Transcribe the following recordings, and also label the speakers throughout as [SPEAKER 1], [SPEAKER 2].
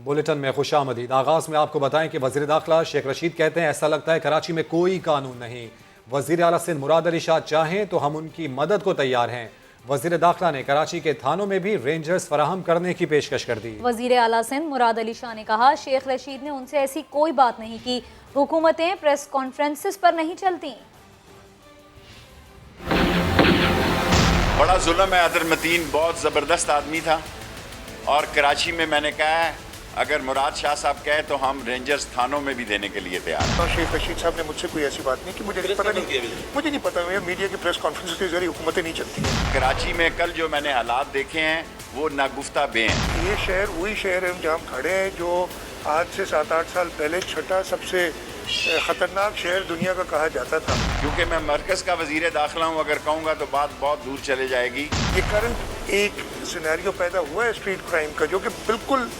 [SPEAKER 1] Bulletin में खुशामदीद। आगाज में आपको बताएं कि वजीर दाखिला शेख रशीद कहते हैं ऐसा लगता है कराची में कोई कानून नहीं। वजीर आला सिंध मुराद अली शाह चाहें तो हम उनकी मदद को तैयार हैं। वजीर दाखिला ने कराची के थानों में भी रेंजर्स फराहम करने की पेशकश कर दी।
[SPEAKER 2] वजीर आला सिंध मुराद अली शाह ने कहा शेख रशीद ने उनसे ऐसी कोई बात नहीं की। हुकूमतें प्रेस कॉन्फ्रेंसिस पर नहीं चलती।
[SPEAKER 3] बड़ा जुल्म है। अदर मतीन बहुत ज़बरदस्त आदमी था और कराची में मैंने कहा है अगर मुराद शाह साहब कहे तो हम रेंजर्स थानों में भी देने के लिए तैयार हैं।
[SPEAKER 4] शेख रशीद साहब ने मुझसे कोई ऐसी बात नहीं कि मुझे नहीं पता मीडिया की प्रेस कॉन्फ्रेंस के जरिए हुकूमतें नहीं चलती हैं।
[SPEAKER 3] कराची में कल जो मैंने हालात देखे हैं वो नागुफ्ता बे हैं।
[SPEAKER 4] ये शहर वही शहर है जहाँ हम खड़े हैं जो आज से 7-8 साल पहले छठा सबसे ख़तरनाक शहर दुनिया का कहा जाता था।
[SPEAKER 3] क्योंकि मैं मरकज़ का वज़ीर दाखिला हूँ, अगर कहूँगा तो बात बहुत दूर चले जाएगी।
[SPEAKER 4] ये करंट एक सिनेरियो पैदा हुआ है स्ट्रीट क्राइम का, जो कि बिल्कुल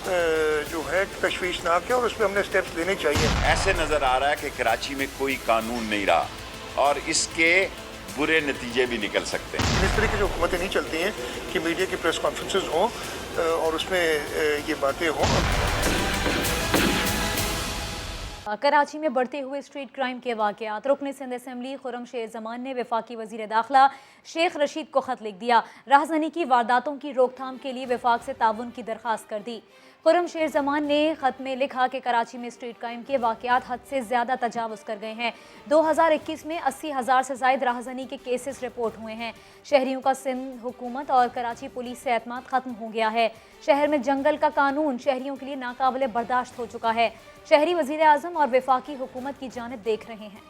[SPEAKER 4] जो है तशवीशनाक है और उस पर हमने स्टेप्स लेने चाहिए।
[SPEAKER 3] ऐसे नज़र आ रहा है कि कराची में कोई कानून नहीं रहा और इसके बुरे नतीजे भी निकल सकते हैं।
[SPEAKER 4] इस तरीके से हुकूमतें नहीं चलती हैं कि मीडिया की प्रेस कॉन्फ्रेंसेस हों और उसमें ये बातें हों।
[SPEAKER 2] कराची में बढ़ते हुए स्ट्रीट क्राइम के वाक़यात। रुकन सिंध असम्बली खुर्रम शेर जमान ने वफाकी वज़ीर दाखिला शेख रशीद को ख़त लिख दिया। राहज़नी की वारदातों की रोकथाम के लिए वफाक से ताउन की दरख्वास्त कर दी। खुर्रम शेर जमान ने ख़त में लिखा कि कराची में स्ट्रीट क्राइम के वाक़यात हद से ज़्यादा तजावुज़ कर गए हैं। 2021 में 80,000 से ज़ायद राहज़नी के केसेस रिपोर्ट हुए हैं। शहरियों का सिंध हुकूमत और कराची पुलिस से एतमाद ख़त्म हो गया है। शहर में जंगल का कानून शहरियों के लिए नाकाबिले बर्दाश्त हो चुका है। शहरी वज़ीर आज़म और वफाकी हुकूमत की जानिब देख रहे हैं।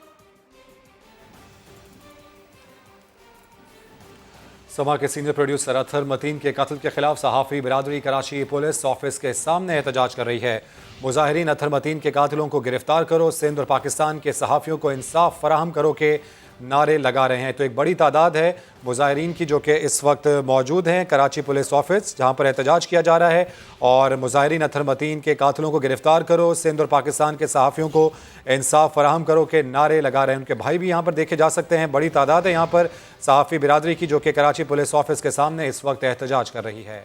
[SPEAKER 1] समा के सीनियर प्रोड्यूसर अतहर मतीन के कत्ल के खिलाफ सहाफ़ी बिरादरी कराची पुलिस ऑफिस के सामने एहतजाज कर रही है। मुजाहिरीन अतहर मतीन के कातिलों को गिरफ्तार करो, सिंध और पाकिस्तान के सहाफ़ियों को इंसाफ फराहम करो के नारे लगा रहे हैं। तो एक बड़ी तादाद है मुजाहिरीन की जो कि इस वक्त मौजूद हैं कराची पुलिस ऑफिस, जहां पर एहतजाज किया जा रहा है और मुजाहिरीन अतहर मतीन के कातिलों को गिरफ्तार करो, सिंध और पाकिस्तान के सहाफ़ियों को इंसाफ फराहम करो के नारे लगा रहे हैं। उनके भाई भी यहाँ पर देखे जा सकते हैं। बड़ी तादाद है यहाँ पर सहाफ़ी बिरादरी की जो कि कराची पुलिस ऑफिस के सामने इस वक्त एहतजाज कर रही है।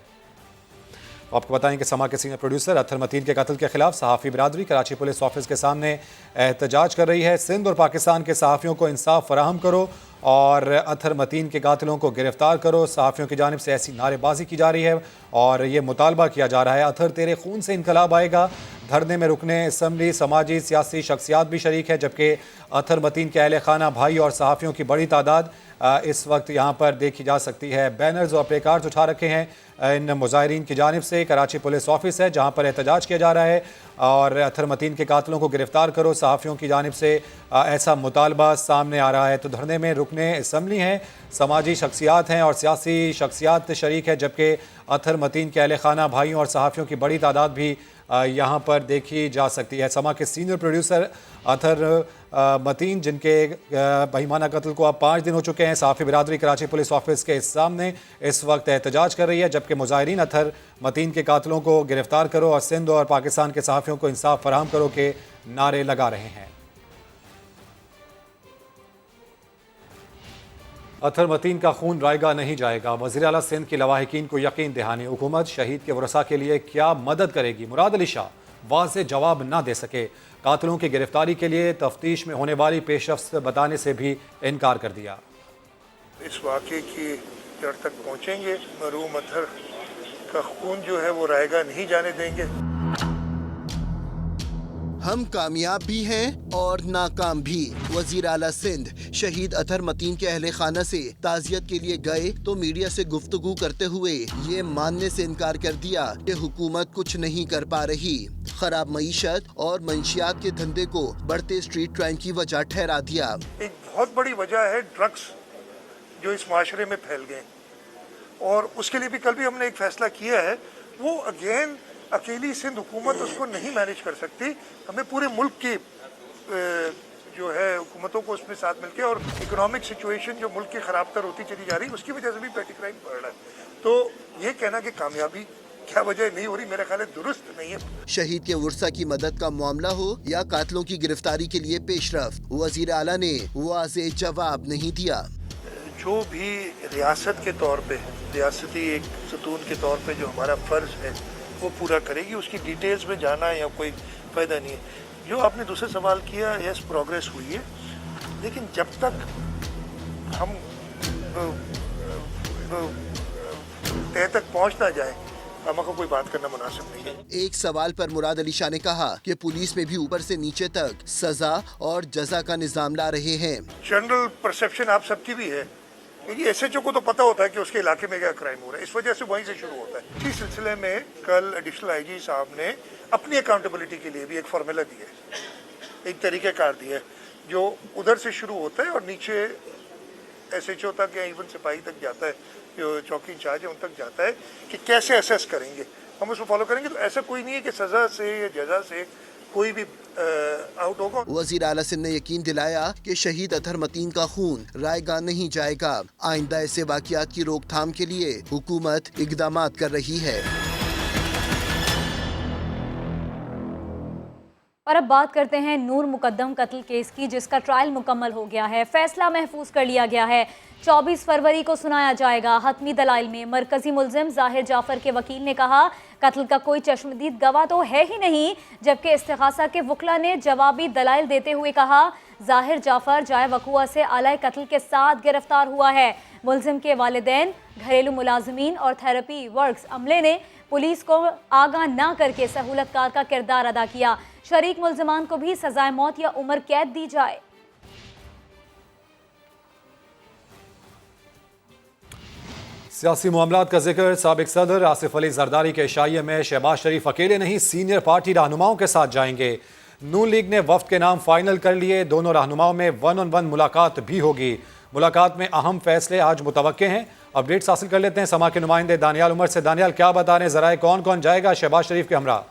[SPEAKER 1] आपको बताएं कि समा के सीनियर प्रोड्यूसर अतहर मतीन के कत्ल के खिलाफ सहाफ़ी बिरादरी कराची पुलिस ऑफिस के सामने एहतजाज कर रही है। सिंध और पाकिस्तान के सहाफ़ियों को इंसाफ फराहम करो और अतहर मतीन के कातिलों को गिरफ्तार करो। सहाफ़ियों की जानिब से ऐसी नारेबाजी की जा रही है और ये मुतालबा किया जा रहा है अतहर तेरे खून से इनकलाब आएगा। धरने में रुकने असम्बली समाजी सियासी शख्सियात भी शरीक है, जबकि अतहर मतीन के अहल खाना भाई और सहाफ़ियों की बड़ी तादाद इस वक्त यहाँ पर देखी जा सकती है। बैनर्स और प्ले कार्ड्स उठा रखे हैं इन मुजाहिरीन की जानिब से। कराची पुलिस ऑफिस है जहाँ पर एहतजाज किया जा रहा है और अतहर मतीन के कातिलों को गिरफ्तार करो सहाफ़ियों की जानिब से ऐसा मुतालबा सामने आ रहा है। तो धरने में रुकने असम्बली हैं, समाजी शख्सियात हैं और सियासी शख्सियात शरीक है, जबकि अतहर मतीन के अहल खाना भाइयों और सहाफ़ियों की बड़ी तादाद भी यहाँ पर देखी जा सकती है। समा के सीनियर प्रोड्यूसर अतहर मतीन जिनके बहिमाना कत्ल को अब 5 दिन हो चुके हैं, सहाफ़ी बिरादरी कराची पुलिस ऑफिस के सामने इस वक्त एहतजाज कर रही है, जबकि मुजाहिरीन अतहर मतीन के कातिलों को गिरफ्तार करो और सिंध और पाकिस्तान के सहाफ़ियों को इंसाफ फराहम करो के नारे लगा रहे हैं। अतहर मतीन का खून रायगा नहीं जाएगा, वज़ीर आला सिंध की लवाहिकीन को यकीन दहानी। हुकूमत शहीद के वरसा के लिए क्या मदद करेगी? मुराद अली शाह वाज़े जवाब न दे सके। कातिलों की गिरफ्तारी के लिए तफ्तीश में होने वाली पेशरफ्त बताने से भी इनकार कर दिया।
[SPEAKER 4] इस वाक़े की जड़ तक पहुँचेंगे, मरहूम अतहर का खून जो है वो रायगा नहीं जाने देंगे।
[SPEAKER 5] हम कामयाब भी हैं और नाकाम भी। वजीर आला सिंध शहीद अतहर मतीन के अहले खाना से ताज़ियत के लिए गए तो मीडिया से गुफ्तगू करते हुए ये मानने से इनकार कर दिया कि हुकूमत कुछ नहीं कर पा रही। खराब मईशत और मंशियात के धंधे को बढ़ते स्ट्रीट क्राइम की वजह ठहरा दिया।
[SPEAKER 4] एक बहुत बड़ी वजह है ड्रग्स जो इस माशरे में फैल गए और उसके लिए भी कल भी हमने एक फैसला किया है। वो अगेन अकेली सिंध हुकूमत उसको नहीं मैनेज कर सकती, हमें पूरे मुल्क की जो है हुकूमतों को उसमें साथ मिलके, और इकोनॉमिक सिचुएशन जो मुल्क की ख़राब तर होती चली जा रही है उसकी वजह से भी पेटी क्राइम बढ़ रहा है। तो ये कहना कि कामयाबी क्या वजह नहीं हो रही, मेरा ख्याल है दुरुस्त नहीं है।
[SPEAKER 5] शहीद के वर्सा की मदद का मामला हो या कातिलों की गिरफ्तारी के लिए पेशरफ, वजीर आला ने वाज़े जवाब नहीं दिया।
[SPEAKER 4] जो भी रियासत के तौर पे, रियासती एक सतून के तौर पे जो हमारा फ़र्ज़ है वो पूरा करेगी। उसकी डिटेल्स में जाना या कोई फ़ायदा नहीं है। जो आपने दूसरा सवाल किया, यस प्रोग्रेस हुई है, लेकिन जब तक हम तय तक पहुंच ना जाए हमको कोई बात करना मुनासिब नहीं है।
[SPEAKER 5] एक सवाल पर मुराद अली शाह ने कहा कि पुलिस में भी ऊपर से नीचे तक सजा और जजा का निजाम ला रहे हैं।
[SPEAKER 4] जनरल परसेप्शन आप सबकी भी है, एसएचओ को तो पता होता है कि उसके इलाके में क्या क्राइम हो रहा है, इस वजह से वहीं से शुरू होता है। इसी सिलसिले में कल एडिशनल आईजी साहब ने अपनी अकाउंटेबिलिटी के लिए भी एक फार्मूला दिया है, एक तरीक़ाकार दिया है, जो उधर से शुरू होता है और नीचे एसएचओ तक या इवन सिपाही तक जाता है, जो चौकी इंचार्ज है उन तक जाता है कि कैसे असेस करेंगे। हम उसको फॉलो करेंगे। तो ऐसा कोई नहीं है कि सज़ा से या जजा से कोई भी आउट होगा।
[SPEAKER 5] वज़ीर आला सिंध ने यकीन दिलाया कि शहीद अतहर मतीन का खून रायगा नहीं जाएगा। आइंदा ऐसे वाक़यात की रोकथाम के लिए हुकूमत इक़दामात कर रही है।
[SPEAKER 2] और अब बात करते हैं नूर मुकद्दम कत्ल केस की, जिसका ट्रायल मुकम्मल हो गया है। फैसला महफूज कर लिया गया है। 24 फरवरी को सुनाया जाएगा। हतमी दलाइल में मरकजी मुल्जिम जाहिर जाफर के वकील ने कहा कत्ल का कोई चश्मदीद गवाह तो है ही नहीं, जबकि इस्तिगासा के वकला ने जवाबी दलाइल देते हुए कहा जाहिर जाफर जाए वकुआ से आला कत्ल के साथ गिरफ्तार हुआ है। मुल्जिम के वालिदैन, घरेलू मुलाजमीन और थेरेपी वर्क्स अमले ने पुलिस को आगाह ना करके सहूलतकार का किरदार अदा किया। शरीक मुल्जिमान को भी सजाए मौत या उम्र कैद दी जाए।
[SPEAKER 1] सियासी मामलात का जिक्र। साबिक सदर आसिफ अली जरदारी के इशाइये में शहबाज शरीफ अकेले नहीं, सीनियर पार्टी रहनुमाओं के साथ जाएंगे। नून लीग ने वफ्द के नाम फाइनल कर लिए। दोनों रहनुमाओं में 1-on-1 मुलाकात भी होगी। मुलाकात में अहम फैसले आज मुतवक्के हैं। अपडेट्स हासिल कर लेते हैं समा के नुमाइंदे दानियाल उमर से। दानियाल, क्या बता रहे हैं जराए, कौन कौन जाएगा शहबाज शरीफ के हमरा?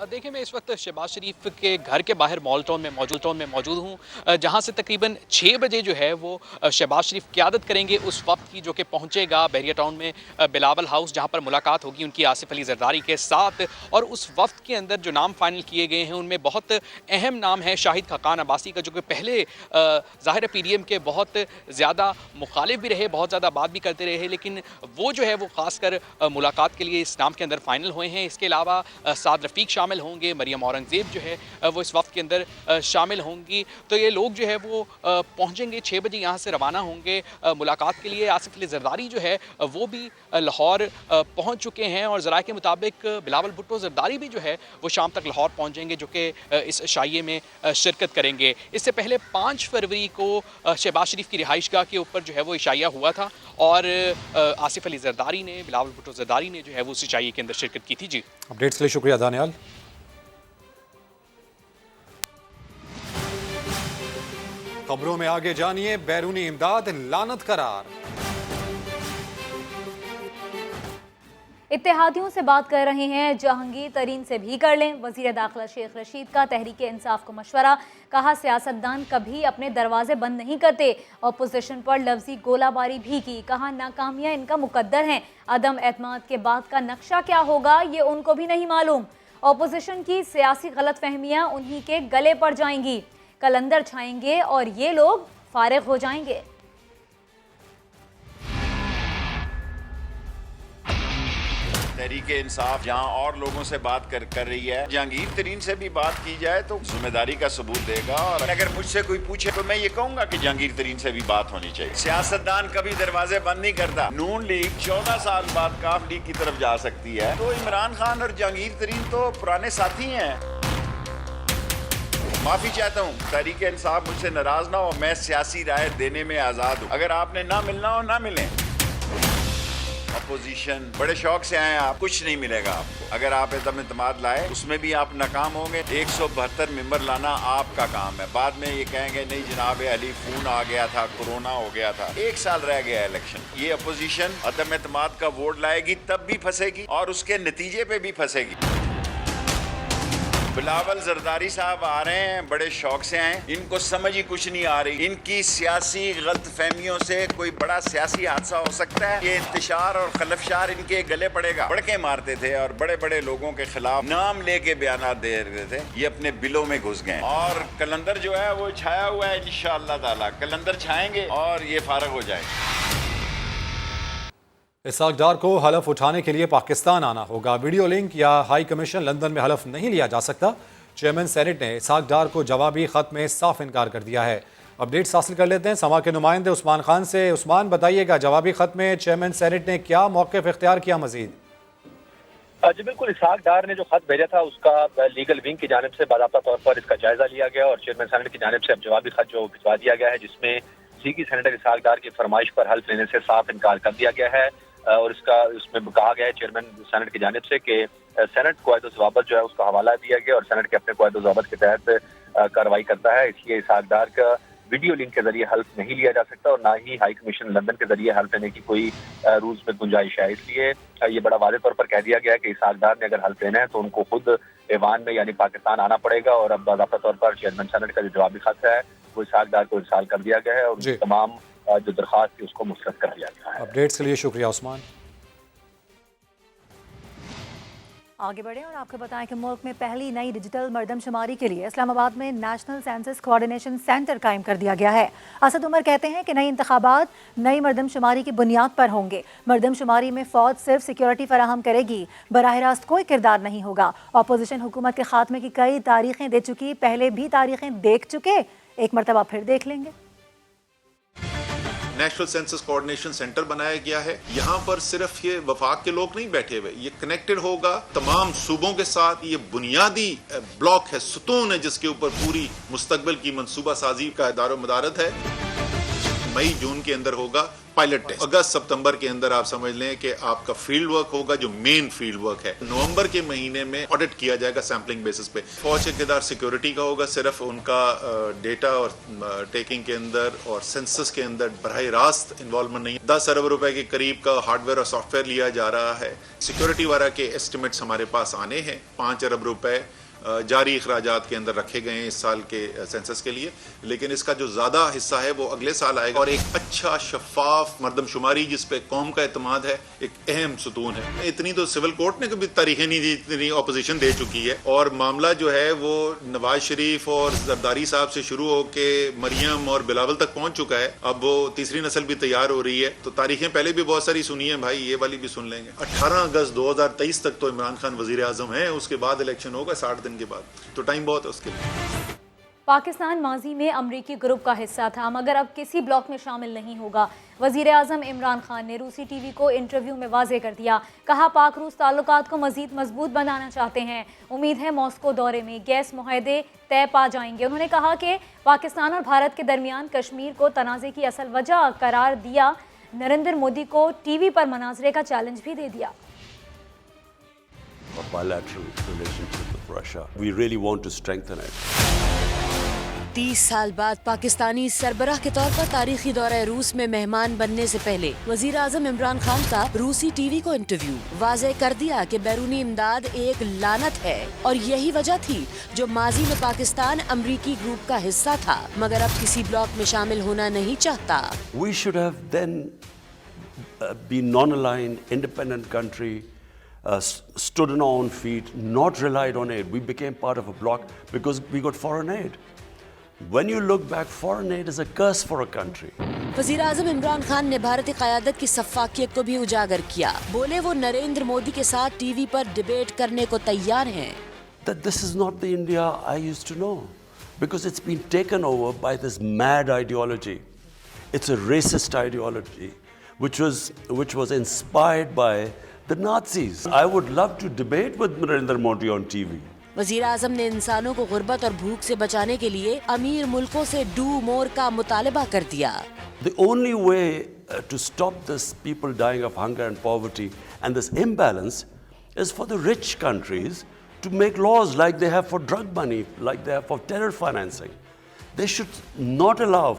[SPEAKER 6] देखिए, मैं इस वक्त शहबाज शरीफ के घर के बाहर मॉल टाउन में मौजूद हूँ, जहाँ से तकरीबन 6 बजे जो है वो शहबाज शरीफ क़यादत करेंगे उस वक्त की, जो कि पहुँचेगा बहरिया टाउन में बिलावल हाउस, जहाँ पर मुलाकात होगी उनकी आसिफ अली जरदारी के साथ। और उस वक्त के अंदर जो नाम फाइनल किए गए हैं उनमें बहुत अहम नाम है शाहिद खाकान अब्बासी का, जो कि पहले ज़ाहिर PDM के बहुत ज़्यादा मुखालिफ भी रहे, बहुत ज़्यादा बात भी करते रहे, लेकिन वो जो है वो ख़ासकर मुलाकात के लिए इस नाम के अंदर फाइनल हुए हैं। इसके अलावा साद रफ़ीक शामिल होंगे, मरियम औरंगजेब जो है वो इस वक्त के अंदर शामिल होंगी। तो ये लोग जो है वो पहुंचेंगे 6 बजे, यहाँ से रवाना होंगे मुलाकात के लिए। आसिफ अली जरदारी जो है वो भी लाहौर पहुंच चुके हैं और ज़राए के मुताबिक बिलावल भुट्टो जरदारी भी जो है वो शाम तक लाहौर पहुंचेंगे, जो कि इस शाइये में शिरकत करेंगे। इससे पहले 5 फरवरी को शहबाज शरीफ की रिहाइशगाह के ऊपर जो है वो इशाइया हुआ था और आसिफ अली जरदारी ने, बिलावल भुट्टो जरदारी ने जो है वो उस इशाइये के अंदर शिरकत की थी। जी,
[SPEAKER 1] अपडेट्स के लिए शुक्रिया दानियाल। खबरों में आगे जानिए, बैरूनी इमदाद लानत करार।
[SPEAKER 2] इत्तेहादियों से बात कर रहे हैं, जहांगीर तरीन से भी कर लें। वजीर दाखिला शेख रशीद का तहरीक इंसाफ को मशवरा। कहा सियासतदान कभी अपने दरवाजे बंद नहीं करते। अपोजिशन पर लफ्जी गोलाबारी भी की। कहा नाकामियां इनका मुकद्दर हैं। अदम एतमाद के बाद का नक्शा क्या होगा ये उनको भी नहीं मालूम। अपोजिशन की सियासी गलतफहमियां उन्हीं के गले पड़ जाएंगी। कलंदर छाएंगे और ये लोग फारिग हो जाएंगे।
[SPEAKER 3] तहरीके इंसाफ जहां और लोगों से बात कर रही है, जहांगीर तरीन से भी बात की जाए तो जिम्मेदारी का सबूत देगा। और अगर मुझसे कोई पूछे तो मैं ये कहूंगा कि जहांगीर तरीन से भी बात होनी चाहिए। सियासतदान कभी दरवाजे बंद नहीं करता। नून लीग 14 साल बाद काफ लीग की तरफ जा सकती है, तो इमरान खान और जहांगीर तरीन तो पुराने साथी हैं। माफी चाहता हूँ, तहरीक इंसाफ मुझसे नाराज ना हो, मैं सियासी राय देने में आजाद हूँ। अगर आपने ना मिलना हो ना मिलें। अपोजिशन बड़े शौक से आए, आप कुछ नहीं मिलेगा आपको। अगर आप एकदम इत्मीनान लाए उसमें भी आप नाकाम होंगे। 172 मेंबर लाना आपका काम है। बाद में ये कहेंगे नहीं जनाब अली फोन आ गया था, कोरोना हो गया था। 1 साल रह गया इलेक्शन। ये अपोजिशन अदम इत्मीनान का वोट लाएगी तब भी फंसेगी और उसके नतीजे पे भी फंसेगी। बिलावल जरदारी साहब आ रहे हैं, बड़े शौक से आए। इनको समझ ही कुछ नहीं आ रही। इनकी सियासी गलतफहमियों से कोई बड़ा सियासी हादसा हो सकता है। ये इंतशार और खलफशार इनके गले पड़ेगा। बड़के मारते थे और बड़े बड़े लोगों के खिलाफ नाम लेके बयान दे रहे थे। ये अपने बिलों में घुस गए और कलंदर जो है वो छाया हुआ है। इंशाअल्लाह ताला कलंदर छाएंगे और ये फारग हो जाएंगे।
[SPEAKER 1] इसहाक डार को हलफ उठाने के लिए पाकिस्तान आना होगा। वीडियो लिंक या हाई कमीशन लंदन में हलफ नहीं लिया जा सकता। चेयरमैन सेनेट ने इसहाक डार को जवाबी खत में साफ इनकार कर दिया है। अपडेट्स हासिल कर लेते हैं समा के नुमाइंदे उस्मान खान से। उस्मान, बताइएगा जवाबी खत में चेयरमैन सेनेट ने क्या मौक़िफ़ इख्तियार किया मजीद?
[SPEAKER 7] जी बिल्कुल, इसहाक डार ने जो खत भेजा था उसका लीगल विंग की जानिब से बाज़ाब्ता तौर पर इसका जायजा लिया गया और चेयरमैन सेनेट की जानिब से अब जवाबी खत जो भिजवा दिया गया है, जिसमें सीकी सेनेटर इसहाक डार की फरमाइश पर हल्फ लेने से साफ इनकार कर दिया गया है। और उसमें कहा गया है चेयरमैन सेनेट की जानिब से कि सेनेट क़वायद ज़वाबत जो है उसका हवाला दिया गया और सेनेट के अपने क़वायद ज़वाबत के तहत कार्रवाई करता है। इसलिए इसहाक डार का वीडियो लिंक के जरिए हल्फ नहीं लिया जा सकता और ना ही हाई कमीशन लंदन के जरिए हल्फ लेने की कोई रूल्स में गुंजाइश है। इसलिए ये बड़ा वाज़ेह तौर पर कह दिया गया है कि इसहाक डार ने अगर हल्फ लेना है तो उनको खुद ऐवान में यानी पाकिस्तान आना पड़ेगा। और अब बाज़ाब्ता तौर पर चेयरमैन सेनेट का जो जवाबी खत है वो इसहाक डार को इरसाल कर दिया गया है और तमाम जो दरख्वास्त थी उसको मुस्तरद कर दिया गया है।
[SPEAKER 1] अपडेट्स के लिए शुक्रिया उस्मान।
[SPEAKER 2] आगे बढ़े और आपको बताएं कि मुल्क में पहली नई डिजिटल मरदमशुमारी के लिए इस्लामाबाद में नेशनल सेंसस कोऑर्डिनेशन सेंटर कायम कर दिया गया है। असद उमर कहते हैं कि नई इंतखाबात नई मरदमशुमारी की बुनियाद पर होंगे। मरदमशुमारी में फौज सिर्फ सिक्योरिटी फराहम करेगी, बराह रास्त कोई किरदार नहीं होगा। अपोजिशन हुकूमत के खात्मे की कई तारीखें दे चुकी, पहले भी तारीखें देख चुके, एक मरतबा फिर देख लेंगे।
[SPEAKER 8] नेशनल सेंसस कोऑर्डिनेशन सेंटर बनाया गया है। यहाँ पर सिर्फ ये वफाक के लोग नहीं बैठे हुए, ये कनेक्टेड होगा तमाम सूबों के साथ। ये बुनियादी ब्लॉक है, सुतून है, जिसके ऊपर पूरी मुस्तकबिल की मंसूबा साजी का दारो मदारत है। मई जून के अंदर होगा पायलट टेस्ट, अगस्त सितंबर के अंदर आप समझ लें कि आपका फील्ड वर्क होगा जो मेन फील्ड वर्क है। नवंबर के महीने में ऑडिट किया जाएगा सैम्पलिंग बेसिस पे। फौज के किरदार सिक्योरिटी का होगा, सिर्फ उनका डेटा और टेकिंग के अंदर और सेंसस के अंदर बराह रास्त इन्वॉल्वमेंट नहीं। 10 अरब रुपए के करीब का हार्डवेयर और सॉफ्टवेयर लिया जा रहा है। सिक्योरिटी वाला के एस्टिमेट्स हमारे पास आने हैं। 5 अरब रुपए जारी अखराजात के अंदर रखे गए हैं इस साल के सेंसस के लिए, लेकिन इसका जो ज़्यादा हिस्सा है वो अगले साल आएगा। और एक अच्छा शफाफ मरदमशुमारी जिस पे कौम का एतमाद है एक अहम सुतून है। इतनी तो सिविल कोर्ट ने कभी तारीखें नहीं दी, इतनी अपोजिशन दे चुकी है। और मामला जो है वो नवाज शरीफ और जरदारी साहब से शुरू होके मरियम और बिलावल तक पहुंच चुका है। अब वो तीसरी नस्ल भी तैयार हो रही है। तो तारीखें पहले भी बहुत सारी सुनी है भाई, ये वाली भी सुन लेंगे। 18 अगस्त 2023 तक तो इमरान खान वजीर आजम है, उसके बाद इलेक्शन होगा 60 दिन के बाद, तो टाइम बहुत है उसके लिए।
[SPEAKER 2] पाकिस्तान माजी में अमरीकी ग्रुप का हिस्सा था मगर अब किसी ब्लॉक में शामिल नहीं होगा। वजीर आजम इमरान खान ने रूसी टीवी को इंटरव्यू में वाजे कर दिया। कहा पाक रूस ताल्लुकात को मजीद मजबूत बनाना चाहते हैं। उम्मीद है मॉस्को दौरे में गैस मुआहदे तय पा जाएंगे। उन्होंने कहा कि पाकिस्तान और भारत के दरमियान कश्मीर को तनाज़े की असल वजह करार दिया। नरेंद्र मोदी को टीवी पर मनाजरे का चैलेंज भी दे दिया।
[SPEAKER 9] A bilateral relationship with Russia. We really want to strengthen it.
[SPEAKER 10] 30 साल बाद पाकिस्तानी सरबराह के तौर पर तारीखी दौरे रूस में मेहमान बनने से पहले वजीर आजम इमरान खान का रूसी टीवी को इंटरव्यू। वाज़ेह कर दिया कि बैरूनी इमदाद एक लानत है और यही वजह थी जो माजी में पाकिस्तान अमरीकी ग्रुप का हिस्सा था मगर अब किसी ब्लॉक में शामिल होना नहीं चाहता।
[SPEAKER 9] We should have then been non-aligned, independent country. Stood on our own feet, not relied on aid. We became part of a bloc because we got foreign aid. When you look back, foreign aid is a curse for a country.
[SPEAKER 10] वज़ीर आज़म इमरान खान ने भारतीय क़यादत की सफ़ाकियत को भी उजागर किया। बोले वो नरेंद्र मोदी के साथ टीवी पर डिबेट करने को तैयार हैं।
[SPEAKER 9] That this is not the India I used to know because it's been taken over by this mad ideology. It's a racist ideology which was inspired by the Nazis. I would love to debate with Narendra Modi on TV.
[SPEAKER 10] वज़ीर आज़म ने इंसानों को गुर्बत और भूख से बचाने के लिए अमीर मुल्कों से डू मोर का मुतालबा कर दिया।
[SPEAKER 9] The only way to stop this people dying of hunger and poverty and this imbalance is for the rich countries to make laws like they have for drug money, like they have for terror financing. They should not allow.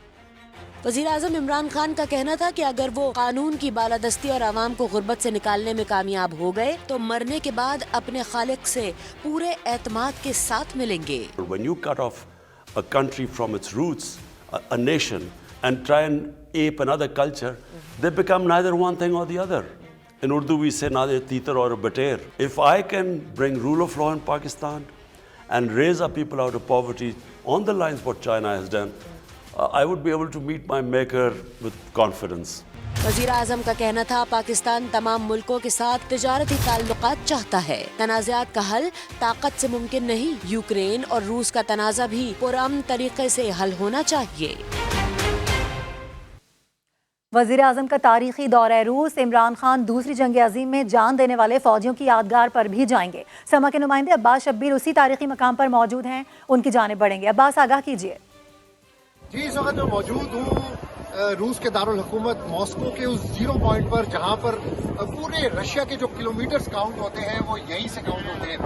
[SPEAKER 10] वज़ीर आज़म इमरान खान का कहना था कि अगर वो कानून की बालादस्ती और आवाम को गुर्बत से निकालने में कामयाब हो गए तो मरने के बाद अपने खालिक से पूरे एतमाद के साथ मिलेंगे।
[SPEAKER 9] When you cut off a country from its roots, a nation, and try and ape another culture, they become neither one thing or the other. In Urdu we say neither titar or a bater. If I can bring rule of law in Pakistan and raise our people out of poverty on the lines what China has done, I would be able to meet my maker with confidence.
[SPEAKER 10] वज़ीर आज़म का कहना था पाकिस्तान तमाम मुल्कों के साथ तिजारती ताल्लुकात चाहता है। तनाज़ात का हल ताकत से मुमकिन नहीं। यूक्रेन और रूस का तनाज़ा भी पुरअमन तरीके से हल होना चाहिए।
[SPEAKER 2] वज़ीर आज़म का तारीखी दौरा रूस। इमरान खान दूसरी जंग अजीम में जान देने वाले फौजियों की यादगार पर भी जाएंगे। समा के नुमाइंदे अब्बास शब्बीर उसी तारीखी मकाम पर मौजूद हैं, उनकी जानिब बढ़ेंगे। अब्बास, आगाह कीजिए।
[SPEAKER 11] जी, इस वक्त मैं मौजूद हूँ रूस के दारुल हुकूमत मॉस्को के उस जीरो पॉइंट पर जहाँ पर पूरे रशिया के जो किलोमीटर्स काउंट होते हैं वो यहीं से काउंट होते हैं।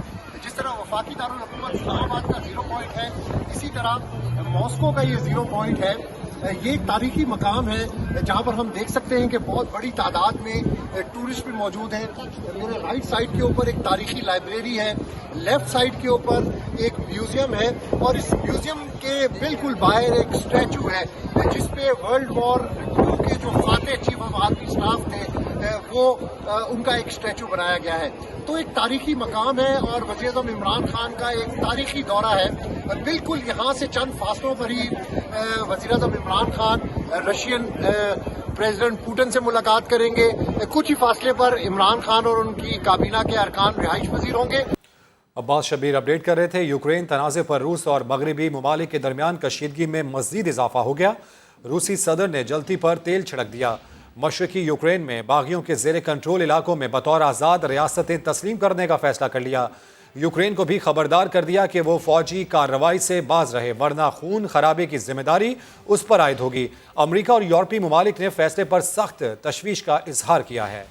[SPEAKER 11] जिस तरह वफाकी दारुल हुकूमत इस्लामाबाद का जीरो पॉइंट है, इसी तरह मॉस्को का ये जीरो पॉइंट है। ये एक तारीखी मकाम है जहाँ पर हम देख सकते हैं कि बहुत बड़ी तादाद में टूरिस्ट भी मौजूद हैं। मेरे राइट साइड के ऊपर एक तारीखी लाइब्रेरी है, लेफ्ट साइड के ऊपर एक म्यूजियम है और इस म्यूजियम के बिल्कुल बाहर एक स्टैचू है जिसपे वर्ल्ड वॉर 2 के जो Fateh chief of army staff थे वो उनका एक स्टैचू बनाया गया है। तो एक तारीखी मकाम है और वज़ीर आज़म इमरान खान का एक तारीखी दौरा है। बिल्कुल यहाँ से चंद फासलों पर ही वज़ीर आज़म Imran Khan Russian president Putin से मुलाकात करेंगे। कुछ ही फासले पर इमरान खान और उनकी काबीना के अरकान रिहाइश वज़ीर होंगे।
[SPEAKER 1] अब्बास शब्बीर अपडेट कर रहे थे। यूक्रेन तनाज़े पर रूस और मगरबी ममालिक के दरमियान कशीदगी में मज़ीद इजाफा हो गया। रूसी सदर ने जलती पर तेल छिड़क दिया। मशरकी यूक्रेन में बागियों के ज़ेर कंट्रोल इलाकों में बतौर आज़ाद रियासतें तस्लीम करने का फैसला कर लिया। यूक्रेन को भी खबरदार कर दिया कि वो फौजी कार्रवाई से बाज रहे, वरना खून खराबे की जिम्मेदारी उस पर आयद होगी। अमरीका और यूरोपीय ममालिक ने फैसले पर सख्त तशवीश का इजहार किया है।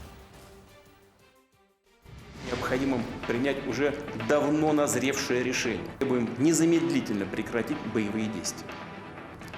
[SPEAKER 12] Необходимо принять уже давно назревшее решение. Требуем незамедлительно прекратить боевые действия.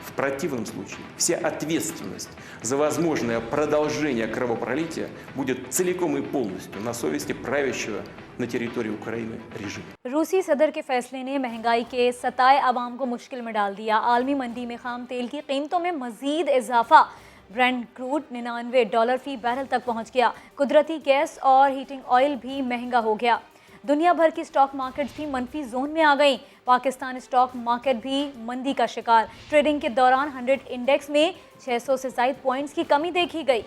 [SPEAKER 12] В противном случае вся ответственность за возможное продолжение кровопролития будет целиком и полностью на совести правящего на территории Украины режима।
[SPEAKER 2] रूसी सदर के फैसले ने महंगाई के सताए आवाम को मुश्किल में डाल दिया। आलमी मंडी में खाम तेल की कीमतों में मजीद इजाफा। ब्रेंट क्रूड $99 फी बैरल तक पहुंच गया। कुदरती गैस और हीटिंग ऑयल भी महंगा हो गया। दुनिया भर की स्टॉक मार्केट्स भी मनफी जोन में आ गई। पाकिस्तान स्टॉक मार्केट भी मंदी का शिकार। ट्रेडिंग के दौरान 100 इंडेक्स में 600 से ज़ायद पॉइंट्स की कमी देखी गई।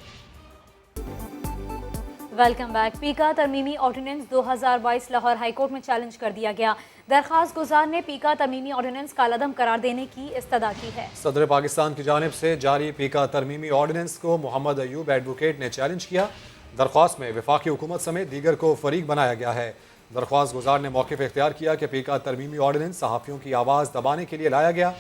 [SPEAKER 2] Welcome back. पीका तरमीमी ऑर्डिनेंस 2022 लाहौर हाईकोर्ट में चैलेंज कर दिया गया। दरख्वास्त गुजार ने पीका तरमीमी ऑर्डिनेंस कालादम करार देने की इस्तदा की है। सदर पाकिस्तान की जानिब से जारी पीका तरमीमी ऑर्डिनेंस को मोहम्मद अयूब एडवोकेट ने चैलेंज किया। दरख्वास्त में वफाकी हुकूमत समेत दीगर को फरीक बनाया गया है। दरख्वास्त गुजार ने मौक़िफ़ इख्तियार किया कि पीका तरमीमी ऑर्डिनेंस सहाफ़ियों की आवाज़ दबाने के लिए लाया गया।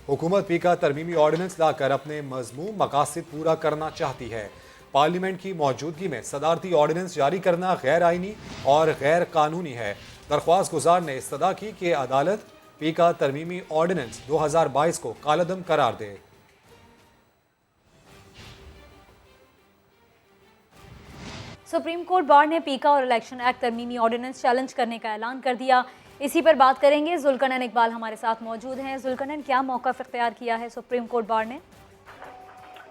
[SPEAKER 2] हुकूमत पीका तरमीमी ऑर्डिनेंस लाकर अपने मज़मूम मकासद पूरा करना चाहती है। पार्लियामेंट की मौजूदगी में सदारती ऑर्डिनेंस जारी करना गैर आइनी और गैर कानूनी है। दरख्वास्त गुजार ने इस्तदा की कि अदालत पीका तरमीमी ऑर्डिनेंस 2022 को कालदम करार दे। सुप्रीम कोर्ट बार ने पीका और इलेक्शन एक्ट तरमीमी ऑर्डिनेंस चैलेंज करने का ऐलान कर दिया। इसी पर बात करेंगे। जुल्कनन इकबाल हमारे साथ मौजूद हैं। जुल्कनन, क्या मौक़िफ़ इख्तियार किया है सुप्रीम कोर्ट बार ने?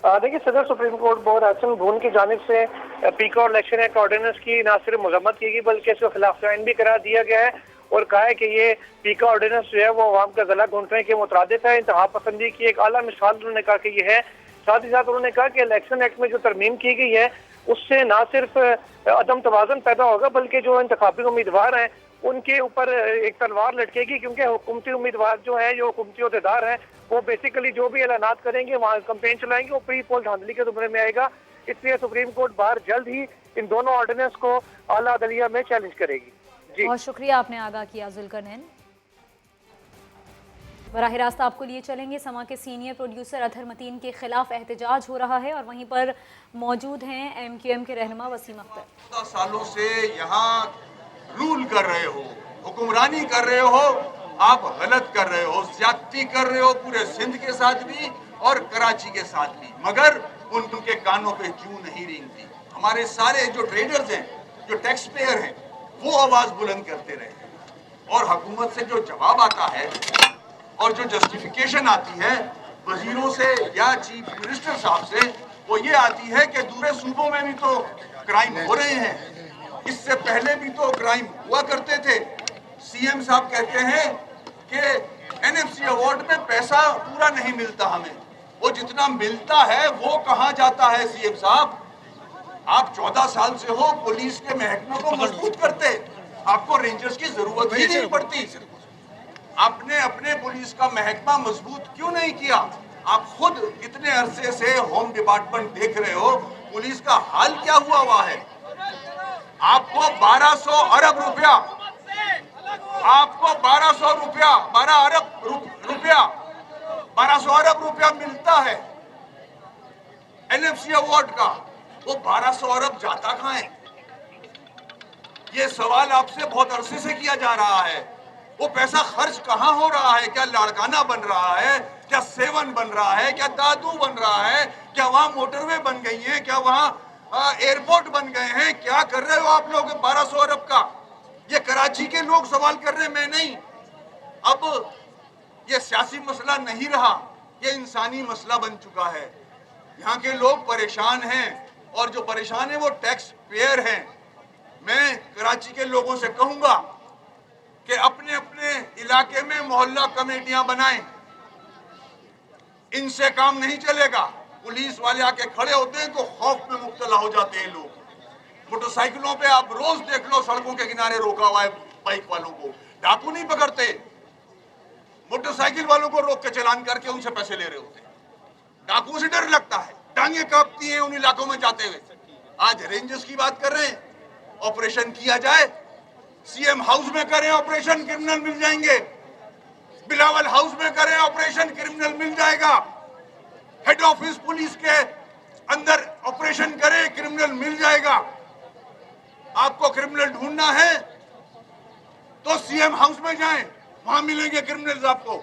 [SPEAKER 13] देखिए, सदर सुप्रीम कोर्ट बोर्ड हसन भून की जानिब से पीका और इलेक्शन एक्ट ऑर्डिनेंस की न सिर्फ मजम्मत की गई बल्कि इसको खिलाफ आइन भी करार दिया गया है और कहा है कि ये पीका ऑर्डिनेंस जो है वो अवाम का गला घोंटने के मुतरादिफ है। इंतहा पसंदी की एक आला मिसाल उन्होंने कहा कि ये है। साथ ही साथ उन्होंने कहा कि इलेक्शन एक्ट में जो तरमीम की गई है उससे न सिर्फ अदम तवाज़ुन पैदा होगा बल्कि जो इंतखाबी उम्मीदवार हैं उनके ऊपर एक तलवार लटकेगी, क्योंकि हुकूमती उम्मीदवार जो है, जो हुकूमती अहदेदार हैं, वो बेसिकली जो भी ऐलानात करेंगे, वहाँ कंपेन चलाएंगे, वो प्री पोल धांधली के जुमरे में आएगा। इसलिए सुप्रीम कोर्ट बार जल्द ही इन दोनों ऑर्डिनेंस को आला अदलिया में चैलेंज करेगी। जी,
[SPEAKER 2] बहुत शुक्रिया, आपने आगाह किया जुल्कनैन। बराह रास्त आपको लिए चलेंगे। समा के सीनियर प्रोड्यूसर अतहर मतीन के खिलाफ एहतजाज हो रहा है और वहीं पर मौजूद हैं MQM के रहनुमा वसीम अख्तर।
[SPEAKER 14] 14 सालों से यहाँ रूल कर रहे हो, हुक्मरानी कर रहे हो, आप गलत कर रहे हो, ज्यादती कर रहे हो पूरे सिंध के साथ भी और कराची के साथ भी, मगर उनके कानों पे जूं नहीं रेंगती। हमारे सारे जो ट्रेडर्स हैं, जो टैक्स पेयर हैं, वो आवाज बुलंद करते रहे और हुकूमत से जो जवाब आता है और जो जस्टिफिकेशन आती है वजीरों से या चीफ मिनिस्टर साहब से, वो ये आती है कि दूसरे सूबों में भी तो क्राइम हो रहे हैं, इससे पहले भी तो क्राइम हुआ करते थे। सीएम साहब कहते हैं कि NFC अवार्ड में पैसा पूरा नहीं मिलता हमें, वो जितना मिलता है वो कहाँ जाता है सीएम साहब? आप 14 साल से हो, पुलिस के महकमे को मजबूत करते, आपको रेंजर्स की जरूरत ही नहीं पड़ती। आपने अपने पुलिस का महकमा मजबूत क्यों नहीं किया? आप खुद इतने अरसे से होम डिपार्टमेंट देख रहे हो, पुलिस का हाल क्या हुआ है। आपको 1200 अरब रुपया, आपको 1200 रुपया, 12 अरब रुपया, 1200 अरब रुपया मिलता है एनएफसी अवार्ड का। वो 1200 अरब जाता कहां है? ये सवाल आपसे बहुत अरसे से किया जा रहा है। वो पैसा खर्च कहां हो रहा है? क्या लाड़काना बन रहा है? क्या सेवन बन रहा है? क्या दादू बन रहा है? क्या वहां मोटरवे बन गई है? क्या वहां एयरपोर्ट बन गए हैं? क्या कर रहे हो आप लोग 1200 अरब का? ये कराची के लोग सवाल कर रहे हैं, मैं नहीं। अब ये सियासी मसला नहीं रहा, ये इंसानी मसला बन चुका है। यहाँ के लोग परेशान हैं और जो परेशान है वो टैक्स पेयर हैं। मैं कराची के लोगों से कहूंगा कि अपने अपने इलाके में मोहल्ला कमेटियां बनाएं। इनसे काम नहीं चलेगा। पुलिस वाले आके खड़े होते हैं तो खौफ में मुब्तला हो जाते हैं लोग। मोटरसाइकिलों पे आप रोज देख लो, सड़कों के किनारे रोका हुआ है बाइक वालों को। डाकू नहीं पकड़ते, मोटरसाइकिल वालों को रोक के चालान करके उनसे पैसे ले रहे होते हैं। डाकुओं से डर लगता है, टांगे कांपती हैं उन इलाकों में जाते हुए। आज रेंजर्स की बात कर रहे हैं, ऑपरेशन किया जाए, सीएम हाउस में करें ऑपरेशन, क्रिमिनल मिल जाएंगे। बिलावल हाउस में करें ऑपरेशन, क्रिमिनल मिल जाएगा। हेड ऑफिस पुलिस के अंदर ऑपरेशन करें, क्रिमिनल मिल जाएगा। आपको क्रिमिनल ढूंढना है तो सीएम हाउस में जाएं, वहां मिलेंगे क्रिमिनल्स आपको।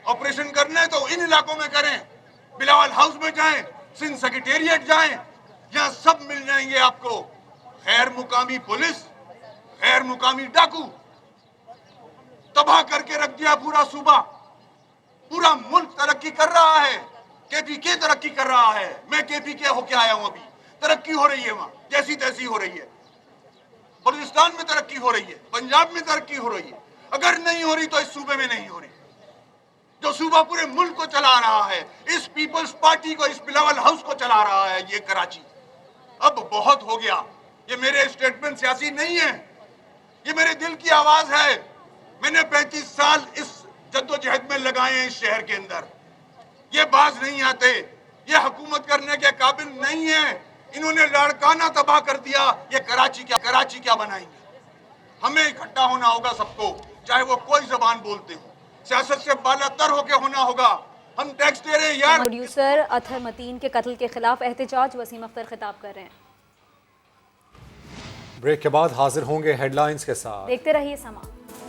[SPEAKER 14] ऑपरेशन करना है तो इन इलाकों में करें, बिलावल हाउस में जाएं, सिंध सेक्रेटेरिएट जाएं, यहां सब मिल जाएंगे आपको। गैर मुकामी पुलिस, गैर मुकामी डाकू तबाह करके रख दिया पूरा सूबा। पूरा मुल्क तरक्की कर रहा है, केपीके तरक्की कर रहा है। मैं केपीके होके आया हूं, अभी तरक्की हो रही है वहां, जैसी तैसी हो रही है। बलूचिस्तान में तरक्की हो रही है, पंजाब में तरक्की हो रही है। अगर नहीं हो रही तो इस सूबे में नहीं हो रही। जो सूबा पूरे मुल्क को चला रहा है, इस पीपल्स पार्टी को, इस बिलावल हाउस को चला रहा है, ये कराची। अब बहुत हो गया। ये मेरे स्टेटमेंट सियासी नहीं है, ये मेरे दिल की आवाज है। मैंने 35 साल इस जद्दोजहद में लगाए हैं इस शहर के अंदर। ये बाज नहीं आते, ये हुकूमत करने के काबिल नहीं है। इन्होंने लाड़काना तबाह कर दिया। ये कराची क्या बनाएंगे? हमें इकट्ठा होना होगा सबको, चाहे वो कोई जबान बोलते हो। सियासत से बालातर होके होना होगा। हम टैक्स दे रहे हैं यार।
[SPEAKER 2] प्रोड्यूसर अतहर मतीन के कत्ल के खिलाफ एहतजाज, वसीम अख्तर खिताब कर रहे हैं।
[SPEAKER 1] ब्रेक के बाद हाजिर होंगे हेडलाइंस के साथ,
[SPEAKER 2] देखते रहिए समा।